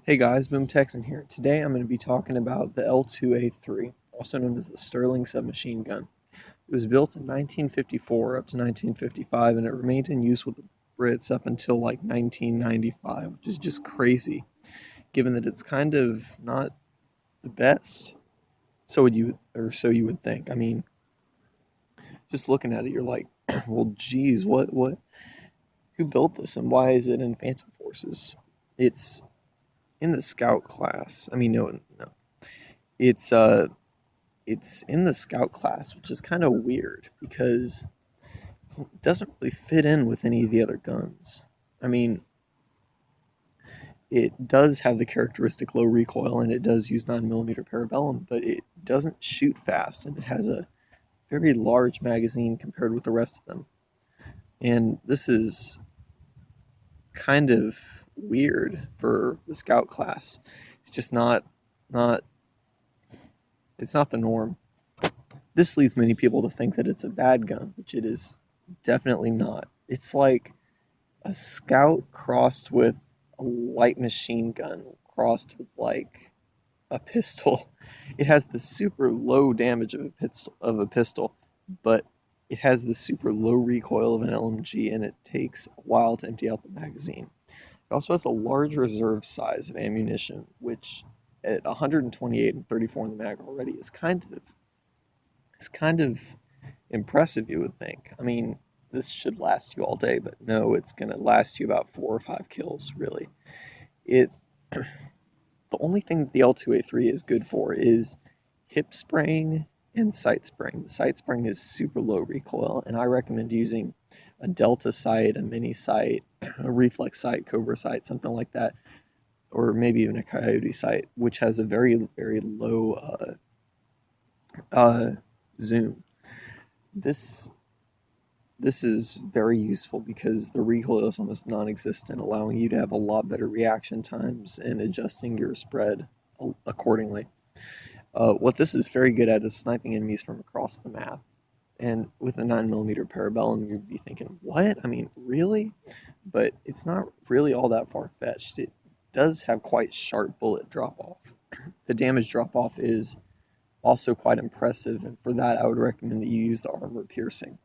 Hey guys, BoomTexan here. Today I'm going to be talking about the L2A3, also known as the Sterling submachine gun. It was built in 1954 up to 1955, and it remained in use with the Brits up until like 1995, which is just crazy, given that it's kind of not the best. So you would think. I mean, just looking at it, you're like, well, geez, who built this, and why is it in Phantom Forces? It's in the Scout class. I mean, no, it's it's in the Scout class, which is kind of weird because it doesn't really fit in with any of the other guns. I mean, it does have the characteristic low recoil and it does use 9mm parabellum, but it doesn't shoot fast and it has a very large magazine compared with the rest of them. And this is kind of weird for the Scout class. It's just not it's not the norm. This leads many people to think that it's a bad gun, which it is definitely not. It's like a Scout crossed with a light machine gun crossed with like a pistol. It has the super low damage of a pistol, but it has the super low recoil of an LMG, and it takes a while to empty out the magazine. It also has a large reserve size of ammunition, which at 128 and 34 in the mag already is kind of impressive, you would think. I mean, this should last you all day, but no, it's going to last you about 4 or 5 kills, really. It The only thing that the L2A3 is good for is hip spraying and sight spraying. The sight spraying is super low recoil, and I recommend using a Delta sight, a mini sight, a reflex sight, Cobra sight, something like that, or maybe even a Coyote sight, which has a very, very low uh, zoom. This this is very useful because the recoil is almost non-existent, allowing you to have a lot better reaction times and adjusting your spread accordingly. What this is very good at is sniping enemies from across the map. And with a 9mm parabellum, you'd be thinking, what? I mean, really? But it's not really all that far-fetched. It does have quite sharp bullet drop-off. The damage drop-off is also quite impressive, and for that, I would recommend that you use the armor piercing,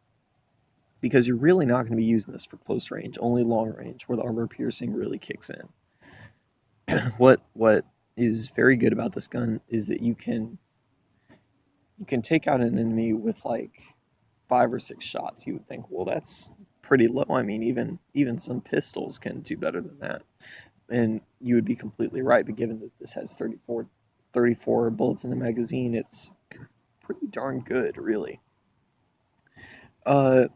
because you're really not going to be using this for close range, only long range, where the armor piercing really kicks in. What is very good about this gun is that you can take out an enemy with like 5 or 6 shots. You would think, well, that's pretty low. I mean, even some pistols can do better than that, and you would be completely right. But given that this has 34 bullets in the magazine, it's pretty darn good, really. Uh,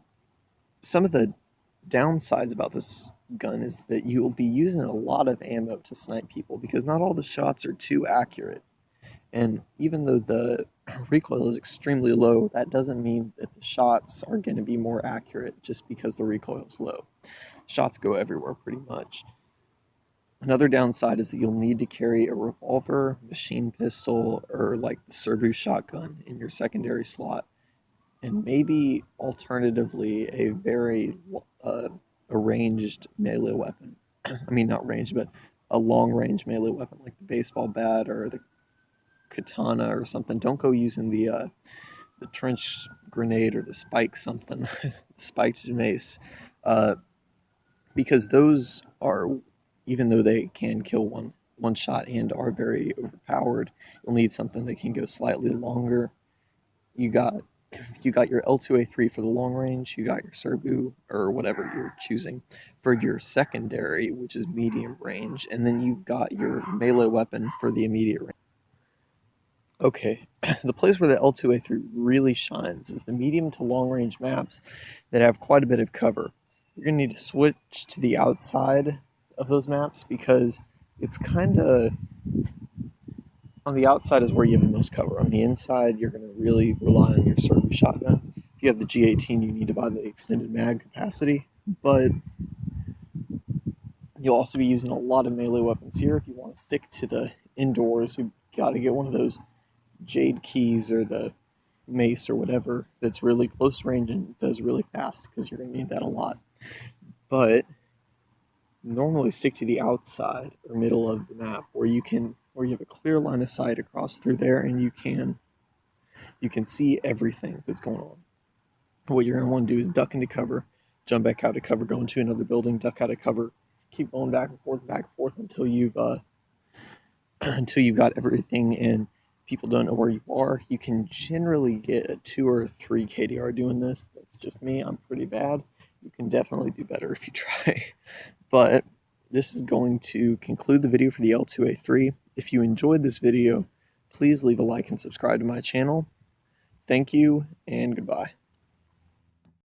some of the downsides about this gun is that you will be using a lot of ammo to snipe people because not all the shots are too accurate. And even though the recoil is extremely low, that doesn't mean that the shots are going to be more accurate just because the recoil is low. Shots go everywhere pretty much. Another downside is that you'll need to carry a revolver, machine pistol, or like the Serbu shotgun in your secondary slot, and maybe alternatively a very uh, a ranged melee weapon. I mean, not ranged, but a long range melee weapon like the baseball bat or the katana or something. Don't go using the trench grenade or the spike something, the spiked mace, uh, because those are, even though they can kill one shot and are very overpowered, you'll need something that can go slightly longer. You got you got your L2A3 for the long range, you got your Serbu or whatever you're choosing for your secondary, which is medium range, and then you've got your melee weapon for the immediate range. Okay, the place where the L2A3 really shines is the medium to long range maps that have quite a bit of cover. You're going to need to switch to the outside of those maps because it's kind of on the outside is where you have the most cover. On the inside, you're going to really rely on your Serbu shotgun. If you have the G18, you need to buy the extended mag capacity, but you'll also be using a lot of melee weapons here. If you want to stick to the indoors, you've got to get one of those Jade keys or the mace or whatever that's really close range and does really fast, because you're going to need that a lot. But normally stick to the outside or middle of the map where you have a clear line of sight across through there, and you can see everything that's going on. What you're going to want to do is duck into cover, jump back out of cover, go into another building, duck out of cover, keep going back and forth until you've until you've got everything and people don't know where you are. You can generally get a 2 or 3 KDR doing this. That's just me. I'm pretty bad. You can definitely do better if you try. But this is going to conclude the video for the L2A3. If you enjoyed this video, please leave a like and subscribe to my channel. Thank you and goodbye.